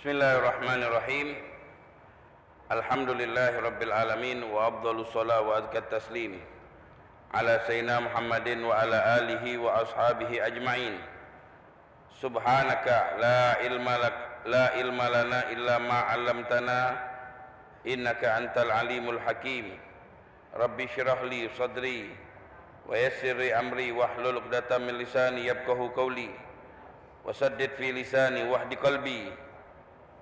Bismillahirrahmanirrahim. Alhamdulillahi rabbil alamin wa afdhalus shalah wa azkat taslim ala sayyidina Muhammadin wa ala alihi wa ashabihi ajma'in. Subhanaka la ilma lana illa ma 'allamtana innaka antal alimul hakim. Rabbi shrah li sadri wa yassir li amri wahlul 'uqdatam min lisani yafqahu qawli wasaddid fi lisani wahdi qalbi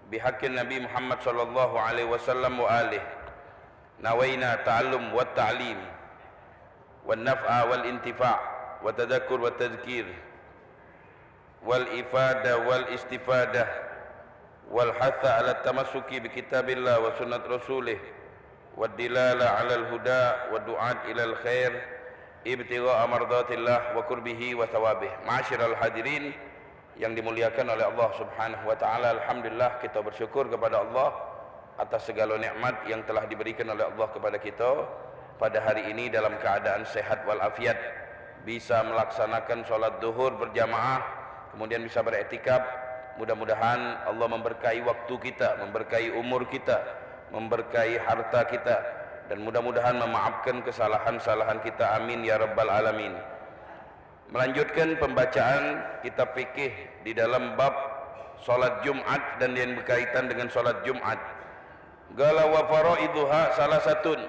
bihaqqin Nabi Muhammad sallallahu alaihi wasallam wa alihi. Nawaina ta'allum wa ta'lim wan naf'a wal intifa' wa tadhakkur wa tadhkir wal ifada wal istifadah wal hatha ala tamassuki bi kitabillah wa sunnat rasulih wad dilala ala al huda wa du'at ila al khair ibtigha'a mardatillah wa qurbihi wa thawabih. Ma'asyiral hadirin yang dimuliakan oleh Allah Subhanahu wa taala, alhamdulillah kita bersyukur kepada Allah atas segala nikmat yang telah diberikan oleh Allah kepada kita pada hari ini dalam keadaan sehat walafiat, bisa melaksanakan sholat duhur berjamaah, kemudian bisa beriktikaf. Mudah-mudahan Allah memberkahi waktu kita, memberkahi umur kita, memberkahi harta kita, dan mudah-mudahan memaafkan kesalahan-kesalahan kita, amin ya rabbal alamin. Melanjutkan pembacaan kitab fikih di dalam bab salat Jumat dan yang berkaitan dengan salat Jumat. Qala wa faraiduha salah satun.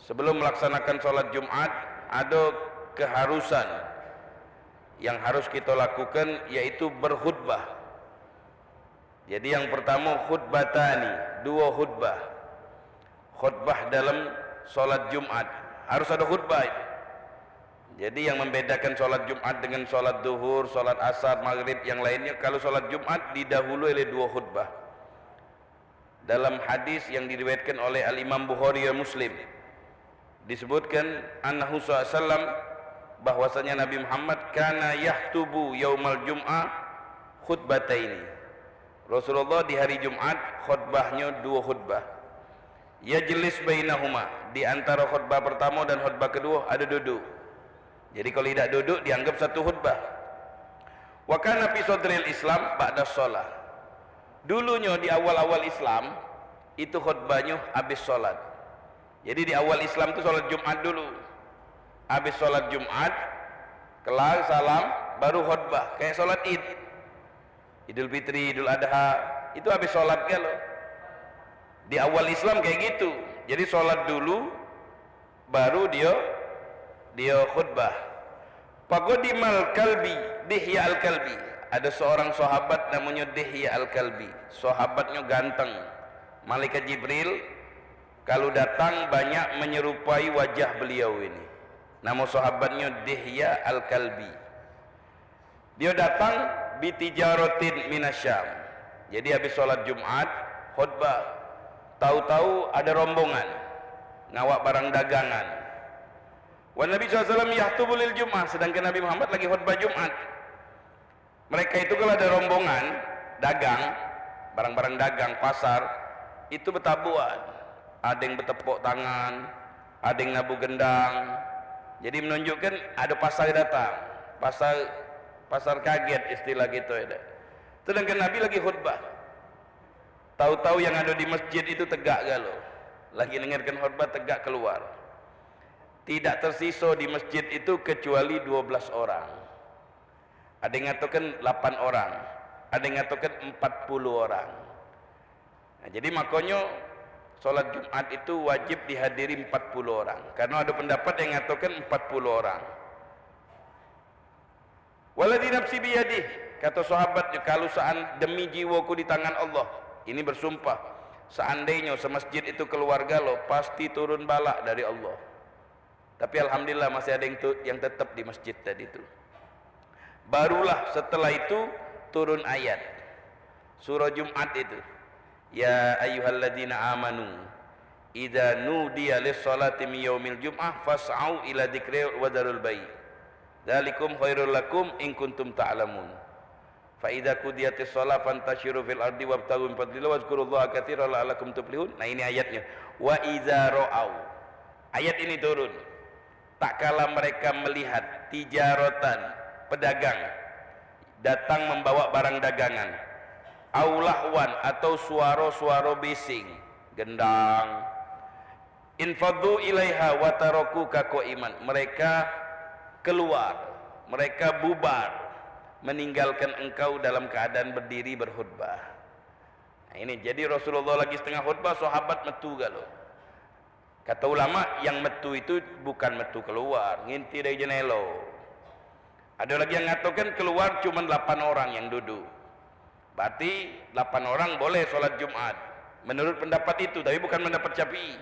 Sebelum melaksanakan salat Jumat ada keharusan yang harus kita lakukan, yaitu berkhutbah. Jadi yang pertama khutbatani, dua khutbah. Khutbah dalam salat Jumat harus ada khutbah. Jadi yang membedakan sholat Jumat dengan sholat duhur, sholat asar, maghrib yang lainnya, kalau sholat Jumat didahului oleh dua khutbah. Dalam hadis yang diriwayatkan oleh Al-Imam Bukhari dan Muslim disebutkan annahu sallam, bahwasanya Nabi Muhammad kana yahtubu yaumal jum'ah khutbataini. Rasulullah di hari Jumat khutbahnya dua khutbah. Yajlis bainahuma, di antara khutbah pertama dan khutbah kedua ada duduk. Jadi kalau tidak duduk dianggap satu khutbah. Wa kana fi sadril Islam ba'da shalah. Dulunya di awal-awal Islam itu khutbahnya habis salat. Jadi di awal Islam itu salat Jumat dulu. Habis salat Jumat, kelar salam, baru khutbah kayak salat Id. Idul Fitri, Idul Adha, itu habis salat kalau. Di awal Islam kayak gitu. Jadi salat dulu baru dia khutbah. Faqadimal Kalbi, Dihya al-Kalbi. Ada seorang sahabat namanya Dihya al-Kalbi. Sahabatnya ganteng. Malaikat Jibril kalau datang banyak menyerupai wajah beliau ini. Nama sahabatnya Dihya al-Kalbi. Dia datang bitijaratin minasyam. Jadi habis sholat Jumat khutbah. Tahu-tahu ada rombongan ngawak barang dagangan. Wa Nabi SAW yahtubu lil Jum'ah, sedangkan Nabi Muhammad lagi khutbah Jumat. Mereka itu kalau ada rombongan dagang, barang-barang dagang pasar, itu bertabuhan. Ada yang bertepuk tangan, ada yang nabuh gendang. Jadi menunjukkan ada pasar datang. Pasar kaget istilah gitu ya. Sedangkan Nabi lagi khutbah. Tahu-tahu yang ada di masjid itu tegak galau. Lagi dengarkan khutbah tegak keluar. Tidak tersisa di masjid itu kecuali 12 orang. Ada yang mengatakan 8 orang, ada yang mengatakan 40 orang. Nah, jadi makanya sholat Jumat itu wajib dihadiri 40 orang. Karena ada pendapat yang mengatakan 40 orang. Waladhi nafsi biyadih, kata sahabatnya, kalau demi jiwaku di tangan Allah, ini bersumpah, seandainya semasjid itu keluarga lo, pasti turun bala dari Allah. Tapi alhamdulillah masih ada yang tetap di masjid tadi itu. Barulah setelah itu turun ayat surah Jumat itu. Ya ayyuhalladzina amanu idza nudiya lis-salati min yaumil jum'ah fas'au ila dzikri wa dzarul bai'. Dzalikum khairul lakum in kuntum ta'lamun. Fa idza qudiyatis shalah fantashiru fil ardi wabtaghu min fadlillah wazkurullaha katsiran la'allakum tuflihun. Nah ini ayatnya. Wa idza ra'au. Ayat ini turun tak kala mereka melihat tijaratan, pedagang datang membawa barang dagangan, aulahwan atau suara-suara bising, gendang. Infadhu ilaiha wa tarakuka qaiman. Mereka keluar, mereka bubar, meninggalkan engkau dalam keadaan berdiri berkhutbah. Nah, ini jadi Rasulullah lagi setengah khutbah, sahabat metu galau. Kata ulama, yang metu itu bukan metu keluar, nginti dari jendela. Ada lagi yang mengatakan keluar cuma 8 orang yang duduk. Berarti 8 orang boleh sholat Jumat. Menurut pendapat itu, tapi bukan pendapat Syafi'i.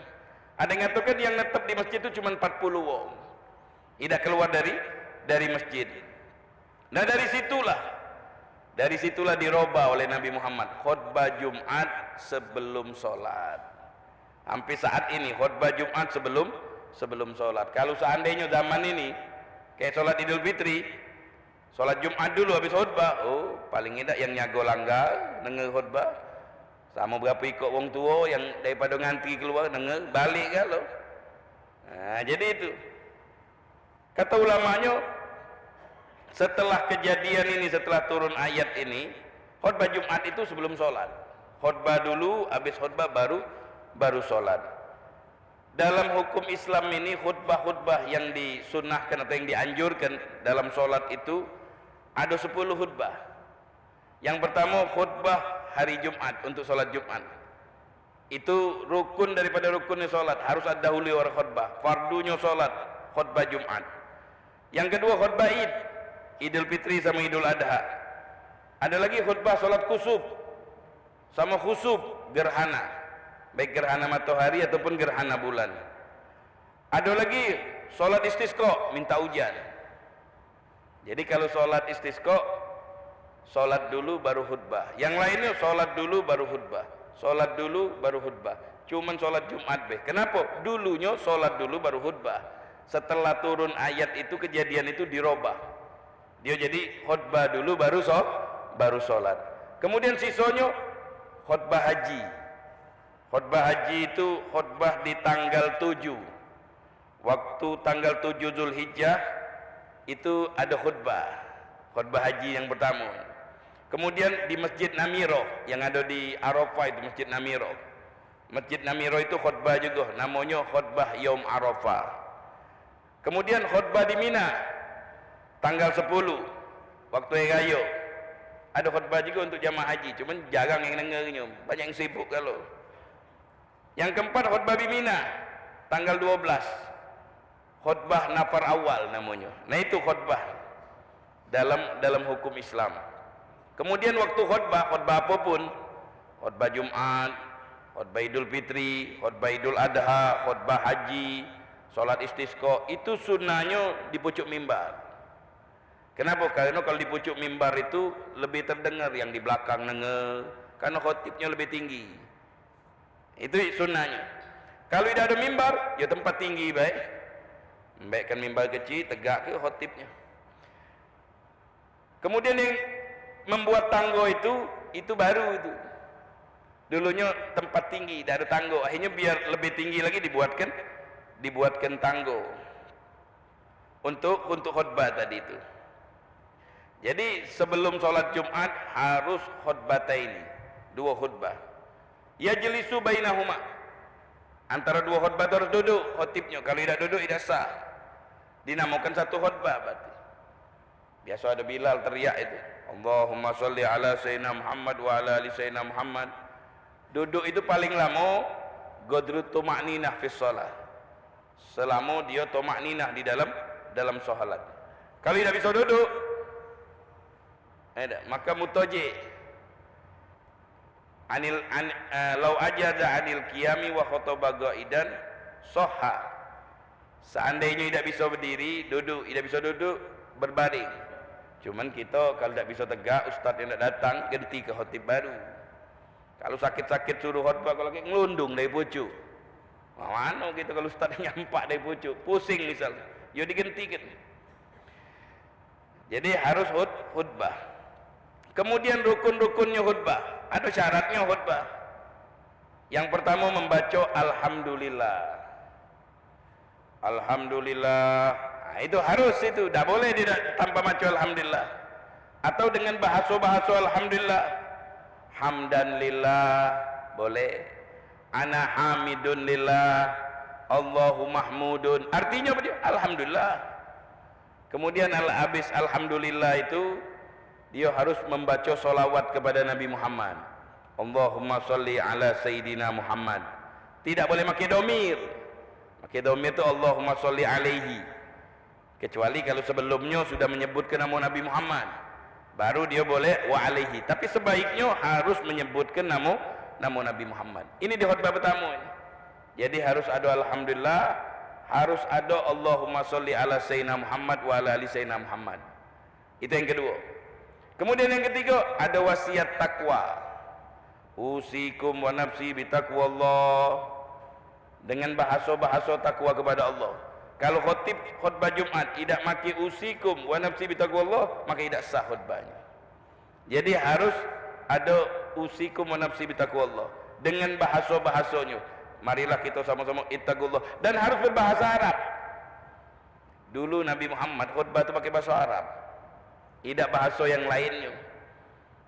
Ada yang mengatakan yang netap di masjid itu cuma 40 orang. Tidak keluar dari masjid. Nah dari situlah dirubah oleh Nabi Muhammad khutbah Jumat sebelum sholat. Sampai saat ini khutbah Jumat sebelum sholat. Kalau seandainya zaman ini kayak sholat Idul Fitri, sholat Jumat dulu habis khutbah, oh paling tidak yang nyago langgar denger khutbah, sama berapa ikut wong tua yang daripada ngantri keluar denger balik kalau. Nah, jadi itu kata ulamanya, setelah kejadian ini, setelah turun ayat ini, khutbah Jumat itu sebelum sholat. Khutbah dulu, habis khutbah baru sholat. Dalam hukum Islam ini khutbah-khutbah yang disunnahkan atau yang dianjurkan dalam sholat itu ada 10 khutbah. Yang pertama khutbah hari Jumat untuk sholat Jumat. Itu rukun daripada rukunnya sholat, harus ada dahulu orang khutbah. Fardunya sholat khutbah Jumat. Yang kedua khutbah Id, Idul Fitri sama Idul Adha. Ada lagi khutbah sholat kusuf sama khusuf gerhana, baik gerhana matahari ataupun gerhana bulan. Ada lagi sholat istisqa, minta hujan. Jadi kalau sholat istisqa, sholat dulu baru khutbah. Yang lainnya sholat dulu baru khutbah, sholat dulu baru khutbah. Cuman sholat Jumat be. Kenapa? Dulunya sholat dulu baru khutbah. Setelah turun ayat itu, kejadian itu dirubah. Dia jadi khutbah dulu baru sholat. Kemudian sisanya khutbah haji. Khutbah haji itu khutbah di tanggal 7. Waktu tanggal 7 Zulhijjah itu ada khutbah haji yang pertama. Kemudian di Masjid Namiro yang ada di Arafah itu Masjid Namiro. Masjid Namiro itu khutbah juga, namanya khutbah Yaum Arafah. Kemudian khutbah di Mina tanggal 10 waktu Hari Raya. Ada khutbah juga untuk jamaah haji, cuman jarang yang dengarnya, banyak yang sibuk kalau. Yang keempat khutbah di Mina tanggal 12. Khutbah nafar awal namanya. Nah itu khutbah dalam hukum Islam. Kemudian waktu khutbah apapun, khutbah Jumat, khutbah Idul Fitri, khutbah Idul Adha, khutbah haji, sholat istisqa, itu sunnahnya di pucuk mimbar. Kenapa? Karena kalau di pucuk mimbar itu lebih terdengar yang di belakang denger, karena khotibnya lebih tinggi. Itu sunnahnya. Kalau tidak ada mimbar, ya tempat tinggi baik. Membaikkan mimbar kecil, tegak ke khotibnya. Kemudian yang membuat tangga itu baru itu. Dulunya tempat tinggi, tidak ada tangga. Akhirnya biar lebih tinggi lagi dibuatkan tangga untuk khutbah tadi itu. Jadi sebelum sholat Jumat harus khutbataini, 2 khutbah. Yajlisu bainahuma, antara 2 khutbah harus duduk khotibnya. Kalau tidak duduk tidak sah, dinamakan 1 khutbah berarti. Biasa ada Bilal teriak itu, Allahumma sholli ala sayyidina Muhammad wa ala ali sayyidina Muhammad. Duduk itu paling lama godrut tuma'ninah fi shalah, selama dia tuma'ninah di dalam sholat. Kalau tidak bisa duduk, maka mutaji lau ajaza anil qiyami wa khutbah qaidan sahha. Seandainya tidak bisa berdiri, duduk, tidak bisa duduk, berbaring. Cuman kita kalau tidak bisa tegak, ustaz yang tidak datang, ganti ke khotib baru. Kalau sakit-sakit suruh khutbah, kalau lagi ngelundung dari pucuk, mana kita kalau ustaz nyampak dari pucuk, pusing misalnya, ya digantikan. Jadi harus khutbah. Kemudian rukun-rukunnya khutbah, ada syaratnya khutbah. Yang pertama membaca alhamdulillah. Alhamdulillah. Nah, itu harus, itu tidak boleh tidak tanpa baca alhamdulillah. Atau dengan bahasa-bahasa alhamdulillah. hamdan lillah, boleh. Ana hamidun lillah, Allahu mahmudun. Artinya apa dia? Alhamdulillah. Kemudian habis alhamdulillah itu dia harus membaca solawat kepada Nabi Muhammad. Allahumma salli ala Sayyidina Muhammad. Tidak boleh pakai domir. Pakai domir itu Allahumma salli alaihi. Kecuali kalau sebelumnya sudah menyebutkan nama Nabi Muhammad, baru dia boleh wa alaihi. Tapi sebaiknya harus menyebutkan nama Nabi Muhammad. Ini di khutbah pertama ini. Jadi harus ada alhamdulillah, harus ada Allahumma salli ala Sayyidina Muhammad wa ala ali Sayyidina Muhammad. Itu yang kedua. Kemudian yang ketiga ada wasiat takwa. Usikum wa nafsi bitaqwallah, dengan bahasa-bahasa takwa kepada Allah. Kalau khotib khutbah Jumat tidak maki usikum wa nafsi bitaqwallah, maka tidak sah khutbahnya. Jadi harus ada usikum wa nafsi bitaqwallah dengan bahasa-bahasanya. Marilah kita sama-sama ittaqullah, dan harus berbahasa Arab. Dulu Nabi Muhammad khutbah itu pakai bahasa Arab, tidak bahasa yang lainnya.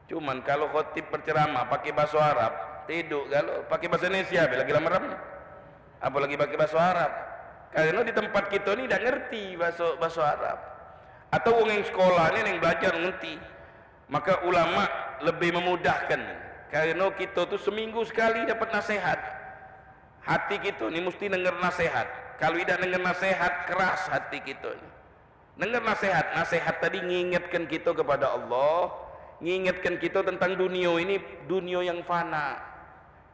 Cuman kalau khotib berceramah pakai bahasa Arab, tidur. Kalau pakai bahasa Indonesia lagi lama-lama, apalagi pakai bahasa Arab. Karena di tempat kita ni tidak ngerti bahasa Arab. Atau orang yang sekolah ni yang belajar ngerti, maka ulama lebih memudahkan. Karena kita tu seminggu sekali dapat nasihat. Hati kita ni mesti dengar nasihat. Kalau tidak dengar nasihat, keras hati kita ni. Dengar nasihat. Nasihat tadi mengingatkan kita kepada Allah, mengingatkan kita tentang dunia ini, dunia yang fana.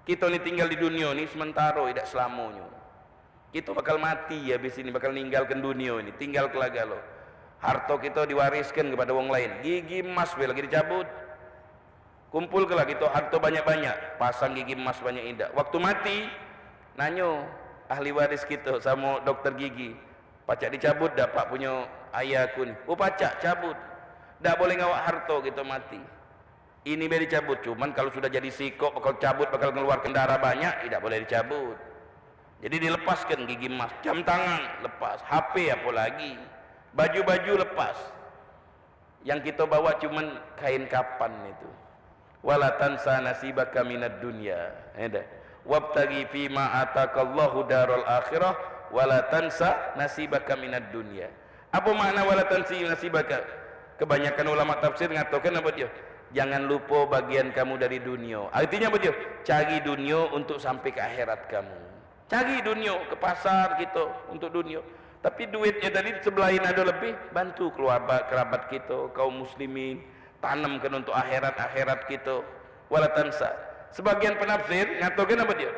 Kita ni tinggal di dunia ni sementara, tidak selamanya. Kita bakal mati habis ini, bakal ninggalkan dunia ini, tinggal kelaga lo. Harta kita diwariskan kepada orang lain. Gigi emas lagi dicabut. Kumpul ke lagi kita harta banyak-banyak, pasang gigi emas banyak indah. Waktu mati, nanyo ahli waris kita sama dokter gigi, pacak dicabut dah pak punya ayah aku ni. Oh pacak cabut. Tak boleh ngawak harta kita mati. Ini boleh dicabut, cuman kalau sudah jadi sikok bakal cabut, bakal mengeluarkan darah banyak, tidak boleh dicabut. Jadi dilepaskan gigi emas, jam tangan lepas, HP apa lagi, baju-baju lepas. Yang kita bawa cuman kain kapan itu. Wala tansa nasibaka minad dunya. Wabtaghi fima atakallahu darul akhirah wala tansa nasibaka minad dunya. Apa makna wala tansi nasibaka? Kebanyakan ulama tafsir mengatakan apa dia? Jangan lupa bagian kamu dari dunia. Artinya apa dia? Cari dunia untuk sampai ke akhirat kamu. Cari dunia, ke pasar kita untuk dunia. Tapi duitnya tadi sebelahin ada lebih, bantu keluarga kerabat kita, kaum muslimin, tanamkan untuk akhirat kita. Wala tansa. Sebagian penafsir mengatakan apa dia?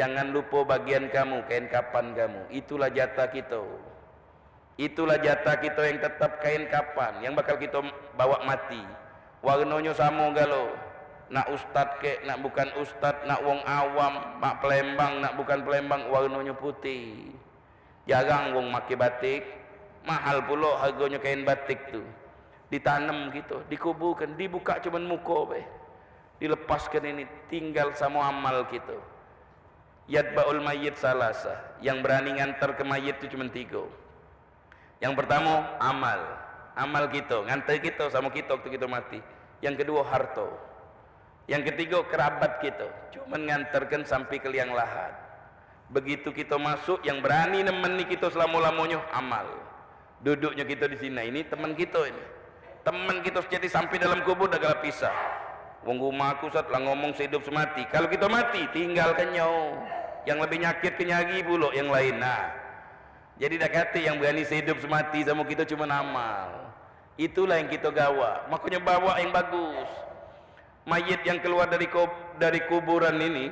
Jangan lupa bagian kamu, kain kapan kamu. Itulah jatah kita. Itulah jatah kita yang tetap kain kapan, yang bakal kita bawa mati. Warnanya sama galau. Nak ustad ke, nak bukan ustad, nak wong awam, nak pelembang, nak bukan pelembang, warnanya putih. Jarang wong make batik, mahal pula harganya kain batik tu. Ditanam gitu, dikuburkan, dibuka cuman muka be. Dilepaskan ini, tinggal sama amal kita. Yadba'ul mayyit salasa, yang berani ngantar ke mayit itu cuma 3. Yang pertama amal, amal kita, ngantar kita sama kita waktu kita mati. Yang kedua harta. Yang ketiga kerabat kita, cuma ngantarkan sampai ke liang lahat. Begitu kita masuk, yang berani nemeni kita selama-lamanya amal. Duduknya kita di sini, ini teman kita ini. Teman kita sejati sampai dalam kubur dah gala pisah. Wong rumah aku saat lah ngomong sehidup semati. Kalau kita mati, tinggalkan nyawa. Yang lebih nyakit kenyagi pula yang lain. Nah, jadi dah kata yang berani sehidup semati sama kita cuma amal. Itulah yang kita gawa. Makanya bawa yang bagus. Mayit yang keluar dari kuburan ini,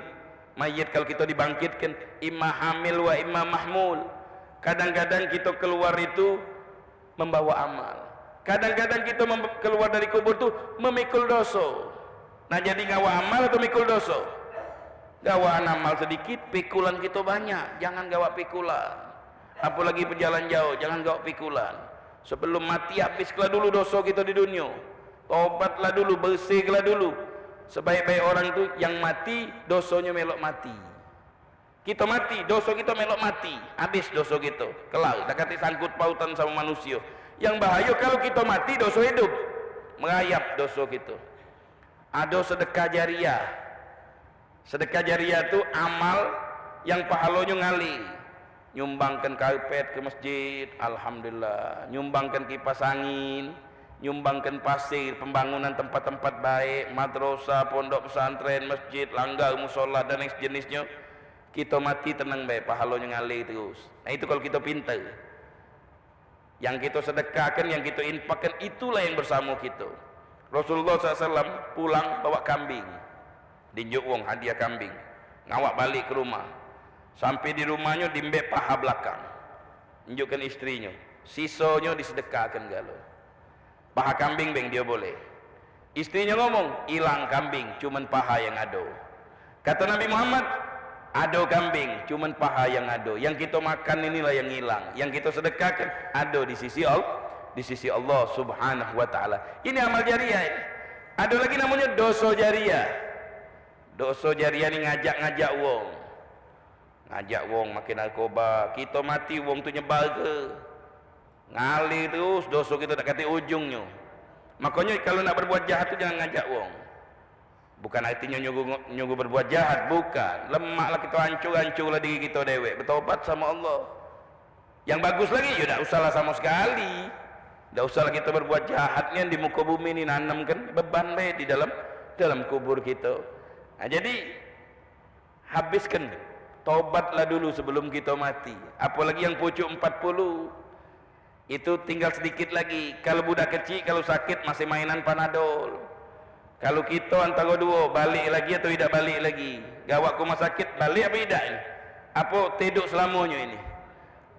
mayit kalau kita dibangkitkan, imma hamil wa imma mahmul. Kadang-kadang kita keluar itu membawa amal. Kadang-kadang kita keluar dari kubur itu memikul dosa. Nah jadi gawa amal atau mikul dosa? Gawaan amal sedikit, pikulan kita banyak. Jangan gawa pikulan. Apalagi perjalanan jauh, jangan gawa pikulan. Sebelum mati habislah dulu dosa kita di dunia. Tobatlah dulu, bersihlah dulu. Sebaik-baik orang itu yang mati, dosanya melok mati. Kita mati, dosa kita melok mati. Habis dosa kita, kelar. Dah kata sangkut pautan sama manusia. Yang bahaya kalau kita mati, dosa hidup. Merayap dosa kita. ada sedekah jariah. Sedekah jariah itu amal yang pahalanya ngalir. Nyumbangkan karpet ke masjid, alhamdulillah. Nyumbangkan kipas angin, nyumbangkan pasir, pembangunan tempat-tempat baik, madrasah, pondok pesantren, masjid, langgar, musola dan sejenisnya. Kita mati tenang baik, pahalanya ngalir terus. Nah itu kalau kita pintar. Yang kita sedekahkan, yang kita infakkan, itulah yang bersama kita. Rasulullah SAW pulang bawa kambing, dinjuk wong hadiah kambing, ngawak balik ke rumah. Sampai di rumahnya dimbek paha belakang, tunjukkan istrinya, sisanya disedekahkan galau. Paha kambing beng dia boleh. Istrinya ngomong, hilang kambing, cuman paha yang ada. Kata Nabi Muhammad, ada kambing, cuman paha yang ada. Yang kita makan inilah yang hilang. Yang kita sedekahkan ada di sisi Allah. Di sisi Allah subhanahu wa ta'ala. Ini amal jariah ini. Ada lagi namanya dosa jariah. Dosa jariah ini ngajak-ngajak wong, ngajak wong makin narkoba. Kita mati wong tu nyebar ke, ngalir terus dosa kita tak kata ujungnya. Makanya kalau nak berbuat jahat tu jangan ngajak wong. Bukan artinya nyuguh berbuat jahat, bukan. Lemaklah kita, hancur-hancurlah diri kita dewek, bertobat sama Allah. Yang bagus lagi, ya tak usahlah sama sekali. Tak usahlah kita berbuat jahatnya di muka bumi ini, nanamkan beban di dalam kubur kita. Nah, jadi habiskan, tobatlah dulu sebelum kita mati. Apalagi yang pucuk 40, itu tinggal sedikit lagi. Kalau budak kecil, kalau sakit masih mainan Panadol. Kalau kita antara dua, balik lagi atau tidak balik lagi. Gawat rumah sakit, balik apa tidak ini? Apa tidur selamanya ini?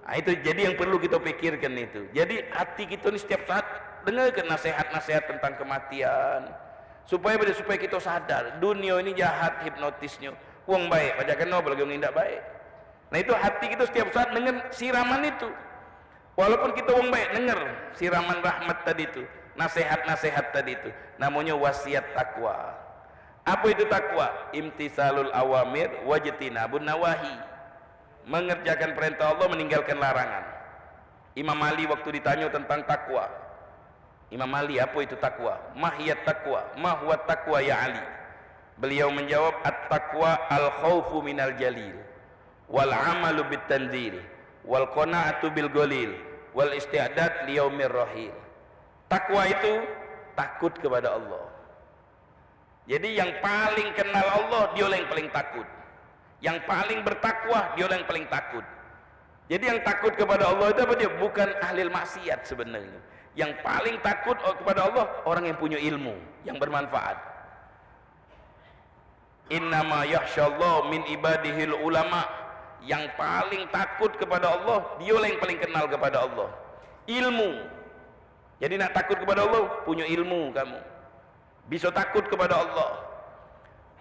Nah, itu jadi yang perlu kita pikirkan itu. Jadi hati kita ini setiap saat dengarkan nasihat-nasihat tentang kematian, supaya kita sadar dunia ini jahat, hipnotisnya. Wong baik pajakan no, bagi wong tidak baik. Nah itu hati kita setiap saat dengar siraman itu. Walaupun kita wong baik, dengar siraman rahmat tadi itu, nasihat-nasihat tadi itu. Namanya wasiat takwa. Apa itu takwa? Imtisalul awamir wajtinabun nawahi. Mengerjakan perintah Allah, meninggalkan larangan. Imam Ali waktu ditanya tentang takwa, Imam Ali, apa itu takwa? Mahiyat takwa, mahwat takwa ya Ali. Beliau menjawab, at-taqwa al-khawfu minal jalil, wal amalu bit tanzil, wal qana'atu bil ghalil, wal isti'dad liyaumir rahil. Takwa itu takut kepada Allah. Jadi yang paling kenal Allah, dia yang paling takut. Yang paling bertakwa, dia yang paling takut. Jadi yang takut kepada Allah itu apa dia? Bukan ahli maksiat sebenarnya. Yang paling takut kepada Allah, orang yang punya ilmu, yang bermanfaat. Innama yakhsyallahu min ibadihil ulama. Yang paling takut kepada Allah, dia yang paling kenal kepada Allah. Ilmu. Jadi nak takut kepada Allah, punya ilmu kamu. Bisa takut kepada Allah.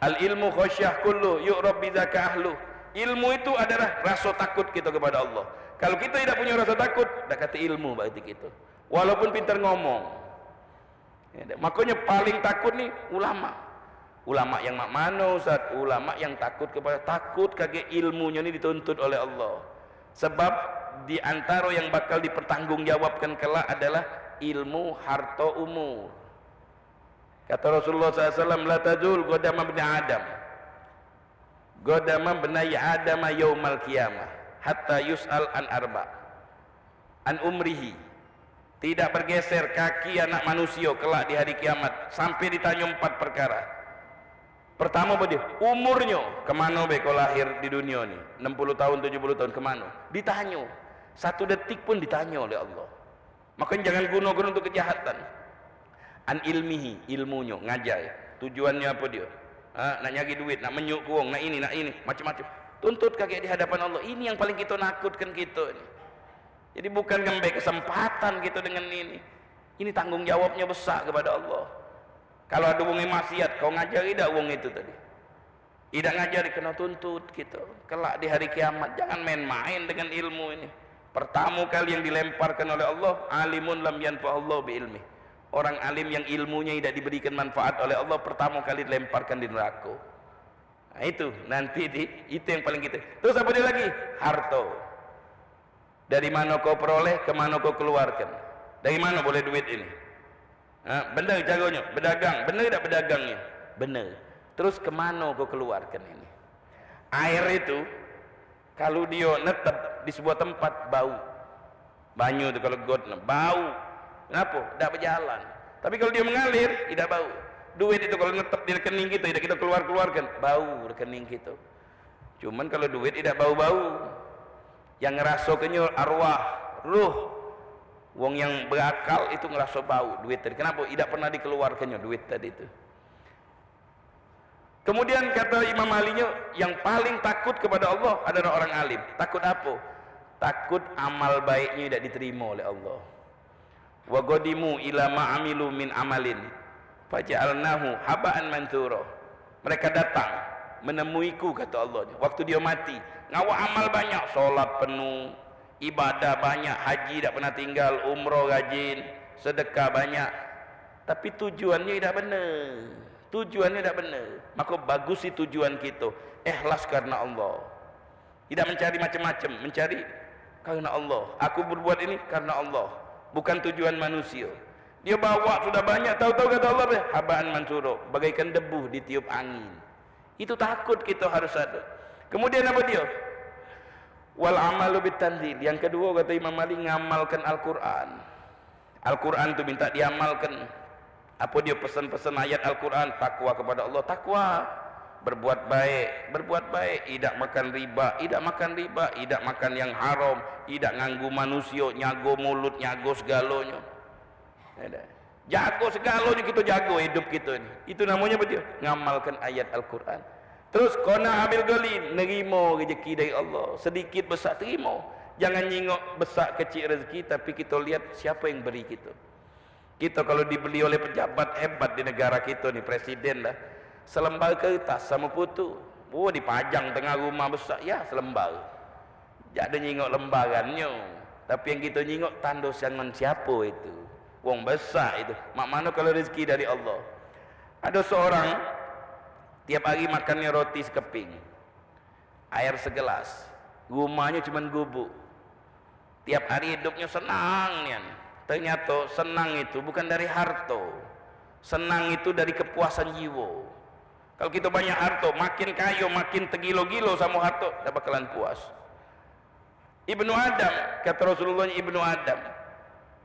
Al ilmu khasyah kullu yu'rab bidzaka ahlu. Ilmu itu adalah rasa takut kita kepada Allah. Kalau kita tidak punya rasa takut, tak kata ilmu berarti kita. Walaupun pintar ngomong. Ya, makanya paling takut nih ulama. Ulama yang mak mano Ustaz, ulama yang takut kagak ilmunya ini dituntut oleh Allah. Sebab di antara yang bakal dipertanggungjawabkan kelak adalah ilmu harta umur. Kata Rasulullah SAW, la tazul qadama ibni Adam, qadama ibni Adam yaumal qiyamah hatta yus'al an arba, an umrihi. Tidak bergeser kaki anak manusia kelak di hari kiamat sampai ditanya 4 perkara. Pertama apa dia? Umurnya, kemana be kau lahir di dunia ni? 60 tahun, 70 tahun, kemana? Ditanya. 1 detik pun ditanya oleh Allah. Makanya jangan guna-guna untuk kejahatan. An ilmihi, ilmunya, ngajar. Tujuannya apa dia? Nak nyari duit, nak menyuk uang, nak ini, macam-macam. Tuntut kaki di hadapan Allah. Ini yang paling kita nakutkan kita ini. Jadi bukan ngambil kesempatan kita dengan ini. Ini tanggung jawabnya besar kepada Allah. Kalau ada wong maksiat, kau ngajari dak wong itu tadi. Tidak ngajari, kena tuntut gitu. Kelak di hari kiamat, jangan main-main dengan ilmu ini. Pertama kali yang dilemparkan oleh Allah, alimun lam yanfa'allahu bi ilmi. Orang alim yang ilmunya tidak diberikan manfaat oleh Allah, pertama kali dilemparkan di neraka. Nah itu, nanti itu yang paling kita. Terus apa dia lagi? Harta. Dari mana kau peroleh, ke mana kau keluarkan. Dari mana boleh duit ini? Benar caranya, berdagang. Benar tak berdagangnya? benar. Terus kemana kau keluarkan ini? Air itu kalau dia netep di sebuah tempat bau. Banyu itu kalau got bau. Kenapa? Tidak berjalan. Tapi kalau dia mengalir tidak bau. Duit itu kalau netep di rekening kita tidak kita keluarkan bau rekening kita. Cuman kalau duit tidak bau-bau. Yang ngerasakannya arwah, ruh. Wong yang berakal itu ngerasa bau duit tadi. Kenapa? Tidak pernah dikeluarkannya duit tadi itu. Kemudian kata Imam Alinya, yang paling takut kepada Allah adalah orang alim. Takut apa? Takut amal baiknya tidak diterima oleh Allah. Wa qadimu ila ma'amilu min amalin faja'alnahu haba'an mansura. Mereka datang menemuiku, kata Allah, waktu dia mati, ngawak amal banyak, solat penuh, ibadah banyak, haji tak pernah tinggal, umrah rajin, sedekah banyak, tapi tujuannya tidak benar. Tujuannya tidak benar. Maka bagus sih tujuan kita, ikhlas karena Allah, tidak mencari macam-macam, mencari karena Allah. Aku berbuat ini karena Allah, bukan tujuan manusia. Dia bawa sudah banyak, tahu-tahu kata Allah, habaan mansura, bagaikan debu ditiup angin. Itu takut kita harus ada. Kemudian apa dia? Wal amalu bitanzil. Yang kedua kata Imam Ali, ngamalkan Al-Quran. Al-Quran itu minta diamalkan. Apa dia pesan-pesan ayat Al-Quran? Takwa kepada Allah, takwa. Berbuat baik, tidak makan riba, tidak makan yang haram, tidak nganggu manusia, nyago mulut, nyago segalanya. Jago segalanya kita jago hidup kita ini. Itu namanya apa dia? Ngamalkan ayat Al-Quran. Terus qana abil ghali, nerima rezeki dari Allah, sedikit besar terima. Jangan nyingok besar kecil rezeki, tapi kita lihat siapa yang beri kita. Kita kalau dibeli oleh pejabat hebat di negara kita nih, presiden lah, selembar kertas sama putu, dipajang tengah rumah besar, ya selembar. Jangan nyingok lembarannya, tapi yang kita nyingok tanda tangan siapa itu, wong besar itu. Mak mana kalau rezeki dari Allah. Ada seorang tiap hari makannya roti sekeping, air segelas, rumahnya cuma gubuk. Tiap hari hidupnya senang nian. Ternyata senang itu bukan dari harta, senang itu dari kepuasan jiwa. Kalau kita banyak harta, makin kaya, makin tegilo-gilo sama harta, tak bakalan puas. Ibnu Adam, kata Rasulullah, Ibnu Adam,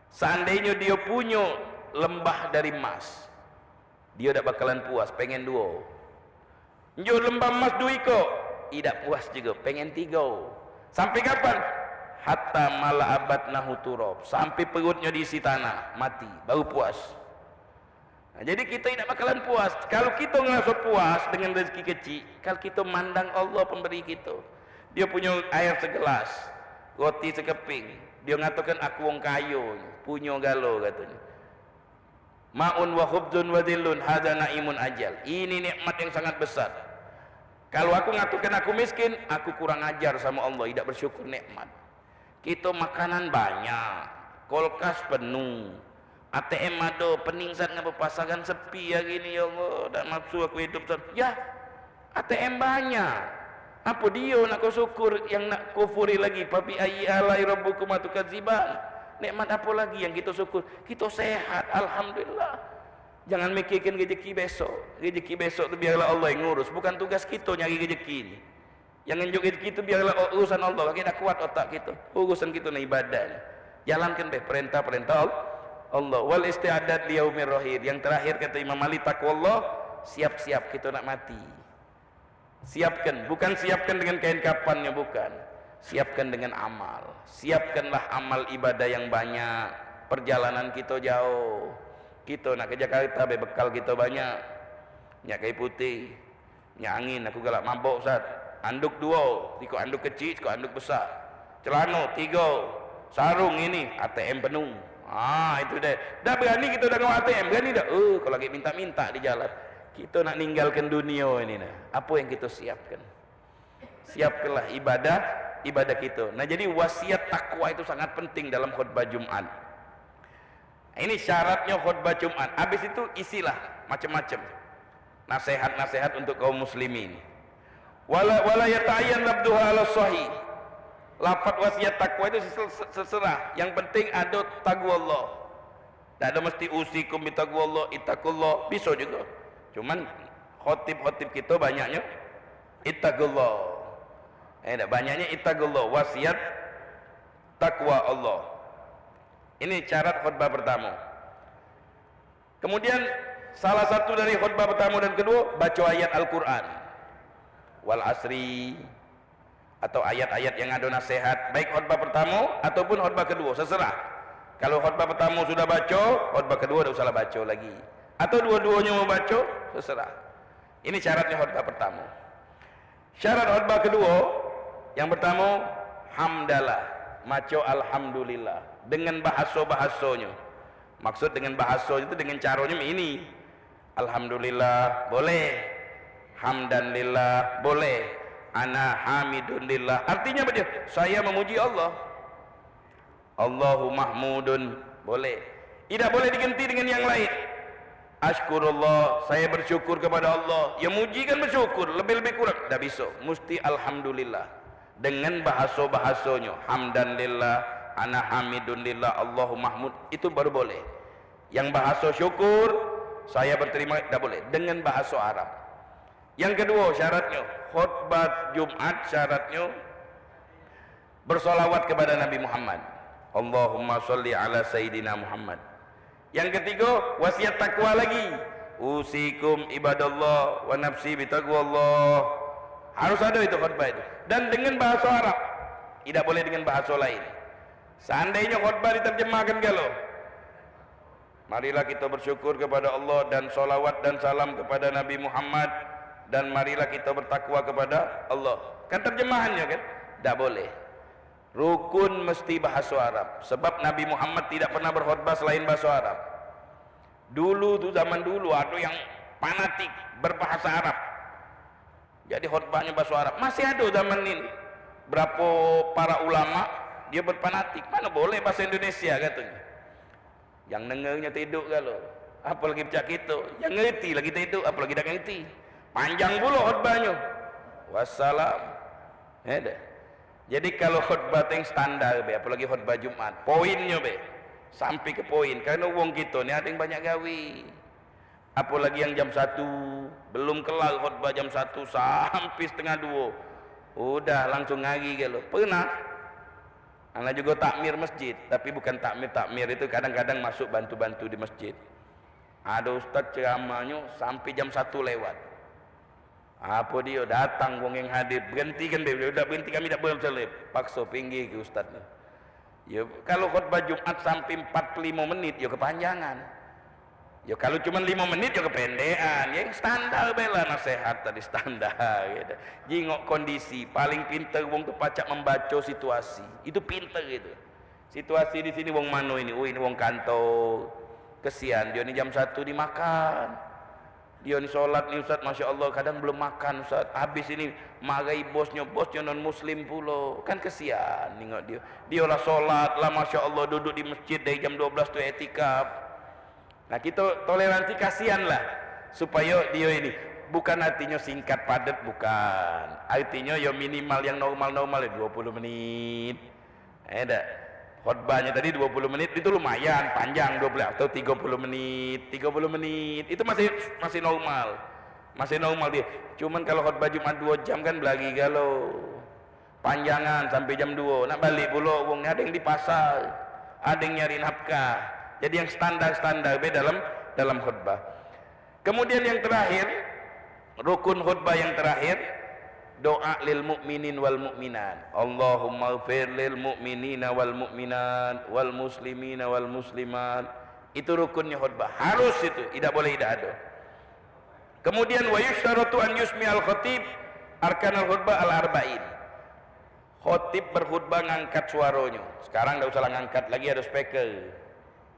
seandainya dia punya lembah dari emas, dia tak bakalan puas, pengen dua. Njo lembah emas dui kok, tidak puas juga, pengen tiga. Sampai kapan? Hatta mala'abat nahu turab, sampai perutnya diisi tanah, mati, baru puas. Nah, jadi kita tidak bakalan puas. Kalau kita ngerasa puas dengan rezeki kecil, kalau kita mandang Allah pemberi kita, dia punya air segelas, roti sekeping, dia ngatakan aku wong kayo, punya galo katanya. Ma'un wa khubzun wa dhillun hadza naimun ajal. Ini nikmat yang sangat besar. Kalau aku ngatakan aku miskin, aku kurang ajar sama Allah, tidak bersyukur nikmat. Kita makanan banyak, kulkas penuh, ATM ada, peningsat ngapa pasangan sepi ya gini, ya Allah, tak nafsu aku hidup. Ya, ATM banyak. Apa dia nak kau syukur, yang nak kufuri lagi? Papi ayyi alai rabbukum atukadziban. Nikmat apa lagi yang kita syukur? Kita sehat, alhamdulillah. Jangan mikirkan rezeki besok. Rezeki besok itu biarlah Allah yang ngurus, bukan tugas kita nyari rezeki ini. Yang nunjuk rezeki itu biarlah urusan Allah. Kita kuat otak kita, urusan kita na ibadah. Jalankan deh perintah-perintah Allah. Wal isti'adat liyaumir rahir. Yang terakhir kata Imam Ali, takwa Allah, siap-siap kita nak mati. Siapkan, bukan siapkan dengan kain kafannya, bukan. Siapkan dengan amal. Siapkanlah amal ibadah yang banyak. Perjalanan kita jauh. Kita nak ke Jakarta, bekal kita banyak. Nyak kayu putih, nyak angin, aku galak mabok Ustaz. Anduk dua, tiko anduk kecil, tiko anduk besar. Celana tiga, sarung ini, ATM penuh. Itu deh. Dah berani kita dah ngawal ATM, berani dah. Kalau lagi minta-minta di jalan, kita nak ninggalkan dunia ini nah. Apa yang kita siapkan? Siapkanlah ibadah kita. Nah, jadi wasiat takwa itu sangat penting dalam khutbah Jumat. Ini syaratnya khutbah Jumat. Habis itu isilah macam-macam nasihat-nasihat untuk kaum muslimin. Wala yata'ayyan labduha ala sahih. Lafaz wasiat takwa itu seserah. Yang penting ada takwa Allah. Tak ada mesti usikum bi taqwallah, ittaqullah, bisa juga. Cuman khotib-khotib kita banyaknya ittaqullah. Banyaknya ittaqullah, wasiat takwa Allah. Ini syarat khutbah pertama. Kemudian salah satu dari khutbah pertama dan kedua, baca ayat Al-Quran. Wal asri, atau ayat-ayat yang ada nasihat, baik khutbah pertama ataupun khutbah kedua, terserah. Kalau khutbah pertama sudah baca, khutbah kedua tidak usah baca lagi. Atau dua-duanya mau baca, terserah. Ini syaratnya khutbah pertama. Syarat khutbah kedua, yang pertama, hamdalah, maca alhamdulillah dengan bahasa-bahasanya. Maksud dengan bahasa itu dengan caranya ini. Alhamdulillah boleh, hamdanillah boleh, ana hamidunillah. Artinya apa dia? Saya memuji Allah. Allahu mahmudun boleh. Tidak boleh diganti dengan yang lain. Ashkurullah, saya bersyukur kepada Allah. Yang muji kan bersyukur, lebih-lebih kurang. Tidak bisa, mesti alhamdulillah dengan bahasa-bahasanya. Hamdanillah, ana hamidunillah, Allahu mahmud, itu baru boleh. Yang bahasa syukur, saya berterima, tidak boleh dengan bahasa Arab. Yang kedua syaratnya, khutbah Jumat syaratnya bersolawat kepada Nabi Muhammad. Allahumma sholli ala Sayyidina Muhammad. Yang ketiga, wasiat takwa lagi. Usikum ibadallah wa nafsi bitaqwallah. Harus ada itu khutbah itu. Dan dengan bahasa Arab. Tidak boleh dengan bahasa lain. Seandainya khutbah diterjemahkan kalau, marilah kita bersyukur kepada Allah dan sholawat dan salam kepada Nabi Muhammad, dan marilah kita bertakwa kepada Allah. Kan terjemahannya kan? Tidak boleh. Rukun mesti bahasa Arab. Sebab Nabi Muhammad tidak pernah berkhutbah selain bahasa Arab. Dulu tuh, zaman dulu ada yang fanatik berbahasa Arab. Jadi khutbahnya bahasa Arab. Masih ada zaman ini. Berapa para ulama dia berfanatik. Mana boleh bahasa Indonesia katanya. Yang dengarnya tidur kalau. Apalagi pecah kita. Yang ngerti lagi tidur, apalagi tak ngerti. Panjang pula khutbahnya. Wassalam. Ada. Jadi kalau khutbah yang standar be, apalagi khutbah Jumat, poinnya be, sampai ke poin. Karena wong kita ni ada yang banyak gawe. Apalagi yang jam 1, belum kelar khutbah jam 1 sampai setengah 2. Udah langsung ngagi kalau. Pernah anak juga takmir masjid, tapi bukan takmir itu kadang-kadang masuk bantu-bantu di masjid. Ada ustaz ceramahnya sampai jam 1 lewat. Apa dia datang wong yang hadir, berhentikan dia, udah berhenti kami tak boleh selip, paksa pinggir ke ustaznya. Ya kalau khutbah Jumat sampai 45 menit ya kepanjangan. Ya kalau cuma 5 menit ya kependean. Yang standar bela nasihat tadi standar gitu. Jingok kondisi, paling pintar wong tu pacak membaca situasi. Itu pintar gitu. Situasi di sini wong mano ini, oh ini wong kantor. Kesian dia ni jam 1 dimakan. Dia ni solat ni Ustaz, Masya Allah kadang belum makan Ustaz. Habis ini marahi bosnya non muslim pula. Kan kesian tengok dia. Dia lah solat lah Masya Allah, duduk di masjid dari jam 12 tu etikaf. Nah kita toleransi, kasihan lah. Supaya dia ini, bukan artinya singkat padat, bukan. Artinya ya minimal yang normal-normal 20 menit. Ada. Khutbahnya tadi 20 menit itu lumayan panjang, 12 atau 30 menit. 30 menit itu masih normal. Masih normal dia. Cuman kalau khutbah Jumat 2 jam kan belagi galau. Panjangan sampai jam 2. Nak balik pula wong ada yang di pasar, ada yang nyari nafkah. Jadi yang standar-standar be dalam khutbah. Kemudian yang terakhir, rukun khutbah yang terakhir, doa lil mukminin wal mukminat. Allahumma ighfir lil mu'minina wal mu'minat wal muslimina wal muslimat. Itu rukunnya khutbah. Harus itu, tidak boleh tidak ada. Kemudian wa yusytaratu an yusmi al khatib arkanal khutbah al arba'in. Khatib berkhutbah ngangkat suaranya. Sekarang tidak usah ngangkat lagi, ada speaker.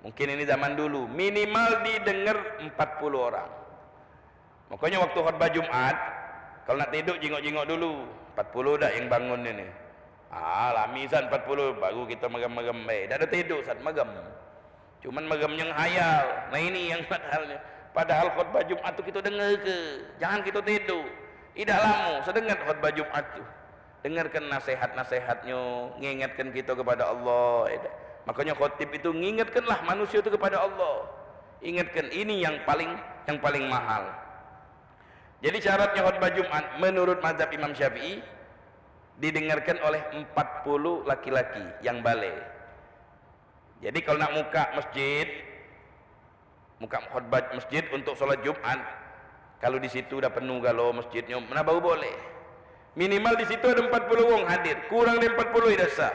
Mungkin ini zaman dulu, minimal didengar 40 orang. Makanya waktu khutbah Jumat, kalau nak tidur jingok-jingok dulu. 40 dah yang bangun ini. Lamisan 40 baru kita megam-megam. Dah ada tidur saat megam. Cuman megam yang hayal. Nah ini yang padahalnya. Padahal khutbah Jumat tu kita dengar ke? Jangan kita tidur. Tidak lama sedengar khutbah Jumat tu. Dengarkan nasihat-nasihatnya, ngingatkan kita kepada Allah. Makanya khutib itu ngingatkanlah manusia itu kepada Allah. Ingatkan, ini yang paling mahal. Jadi syaratnya khutbah Jumat menurut mazhab Imam Syafi'i didengarkan oleh 40 laki-laki yang balik. Jadi kalau nak muka masjid, muka khutbah masjid untuk sholat Jumat, kalau di situ dah penuh galau masjidnya, mana baru boleh. Minimal di situ ada 40 orang hadir, kurang dari 40 tidak sah.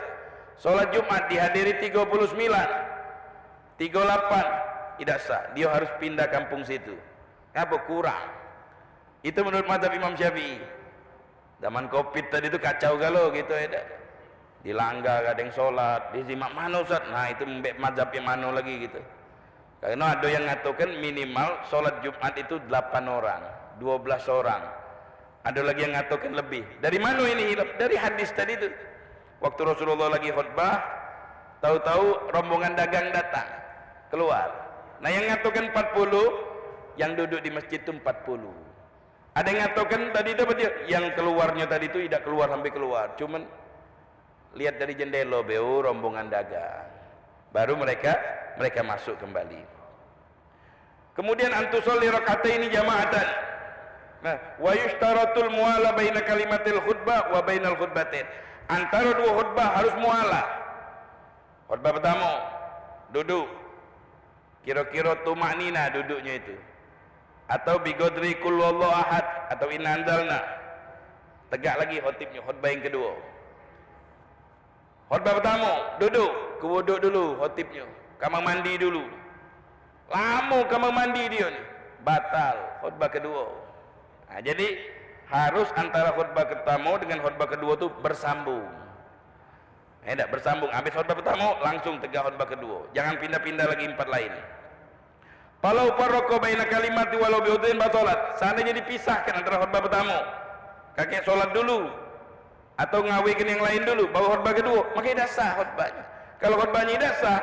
Sholat Jumat dihadiri 39, 38 tidak sah. Dia harus pindah kampung situ. Kenapa? Kurang. Itu menurut mazhab Imam Syafi'i. Zaman Covid tadi itu kacau galau gitu ya. Dilanggar kadang sholat, disimak mana Ustaz? Nah itu mazhab yang mana lagi gitu. Karena ada yang ngatakan minimal sholat Jumat itu 8 orang, 12 orang. Ada lagi yang ngatakan lebih. Dari mana ini hilaf? Dari hadis tadi itu. Waktu Rasulullah lagi khutbah, tahu-tahu rombongan dagang datang, keluar. Nah yang ngatakan 40, yang duduk di masjid itu 40. Ada yang ngatakan tadi itu apa dia? Yang keluarnya tadi itu tidak keluar sampai keluar. Cuman lihat dari jendela beu rombongan dagang. Baru mereka masuk kembali. Kemudian antusolli rakataini jama'atan. Nah, wa yushtaratul muwala baina kalimatil khutbah wa bainal khutbatain. Antara dua khutbah harus muwala. Khutbah pertama duduk. Kira-kira tumaknina duduknya itu. Atau bigodri kul wallahu ahad atau inna anzalna. Tegak lagi khutibnya, khutbah yang kedua. Khutbah pertama duduk, kewuduk dulu khutibnya, kamar mandi dulu. Lama kamar mandi dia ni, batal khutbah kedua. Nah, jadi harus antara khutbah pertama dengan khutbah kedua tu bersambung. Tak bersambung. Habis khutbah pertama langsung tegak khutbah kedua. Jangan pindah-pindah lagi empat lain. Kalau farraqa baina kalimati walau biudhin batalat. Seandainya dipisahkan antara khutbah pertama, kakek solat dulu atau ngawikan yang lain dulu baru khutbah kedua, maka tidak sah khutbahnya. Kalau khutbahnya tidak sah,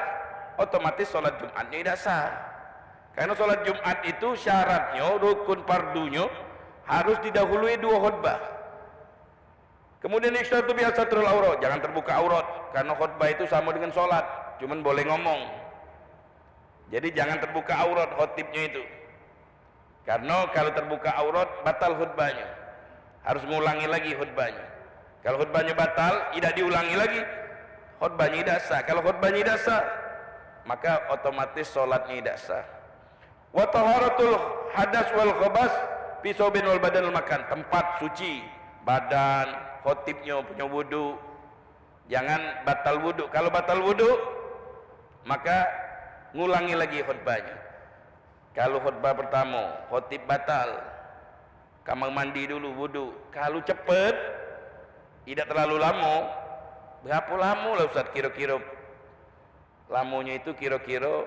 otomatis solat Jumatnya tidak sah. Karena solat Jumat itu syaratnya, rukun fardunya harus didahului dua khutbah. Kemudian isyratu biha satrul aurat, jangan terbuka aurat, karena khutbah itu sama dengan solat, cuman boleh ngomong. Jadi jangan terbuka aurat khutibnya itu. Karena kalau terbuka aurat batal khutbahnya. Harus mengulangi lagi khutbahnya. Kalau khutbahnya batal, tidak diulangi lagi, khutbahnya tidak sah. Kalau khutbahnya tidak sah, maka otomatis solatnya tidak sah. Wa taharatul hadas wal khabas fi saubin wal badan makan. Tempat suci, badan, khutibnya punya wudu. Jangan batal wudu. Kalau batal wudu, maka ngulangi lagi khutbahnya. Kalau khutbah pertama, khutib batal, kamar mandi dulu, wudu. Kalau cepat, tidak terlalu lama. Berapa lama lah Ustaz kira-kira? Lamanya itu kira-kira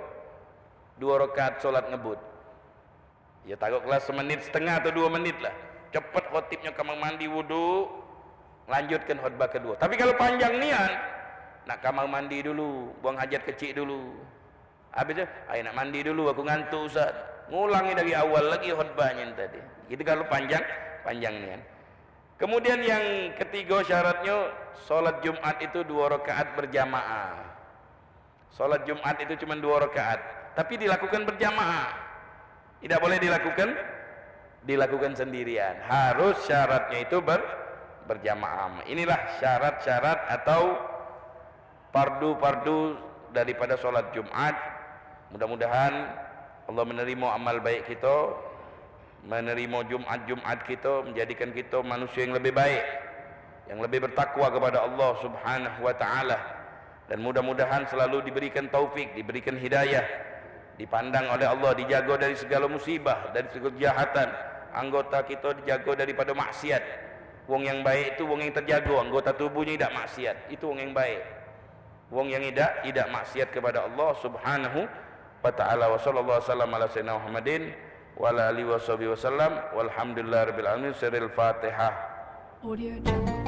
2 rakaat solat ngebut. Ya taruhlah semenit setengah atau 2 menit lah. Cepat khutibnya kamar mandi, wudu, lanjutkan khutbah kedua. Tapi kalau panjang nian, nak kamar mandi dulu, buang hajat kecil dulu. Habis itu, ayo nak mandi dulu, aku ngantuk Ustaz. Ngulangi dari awal lagi khutbahnya tadi. Itu kalau panjang nian. Kemudian yang ketiga syaratnya, solat Jumat itu 2 rakaat berjamaah. Solat Jumat itu cuma 2 rakaat, tapi dilakukan berjamaah. Tidak boleh dilakukan sendirian. Harus syaratnya itu berjamaah. Inilah syarat-syarat atau fardu-fardu daripada solat Jumat. Mudah-mudahan Allah menerima amal baik kita, menerima Jumat-Jumat kita, menjadikan kita manusia yang lebih baik, yang lebih bertakwa kepada Allah Subhanahu wa taala, dan mudah-mudahan selalu diberikan taufik, diberikan hidayah, dipandang oleh Allah, dijaga dari segala musibah, dari segala kejahatan. Anggota kita dijaga daripada maksiat. Wong yang baik itu wong yang terjaga, anggota tubuhnya tidak maksiat, itu wong yang baik. Wong yang tidak maksiat kepada Allah Subhanahu wa ta'ala. Wa sallallahu wasallam ala sayyidina Muhammadin wa ala alihi wa sahbihi wasallam walhamdulillahirabbil alamin. Sirril Fatihah. Audio Jungle.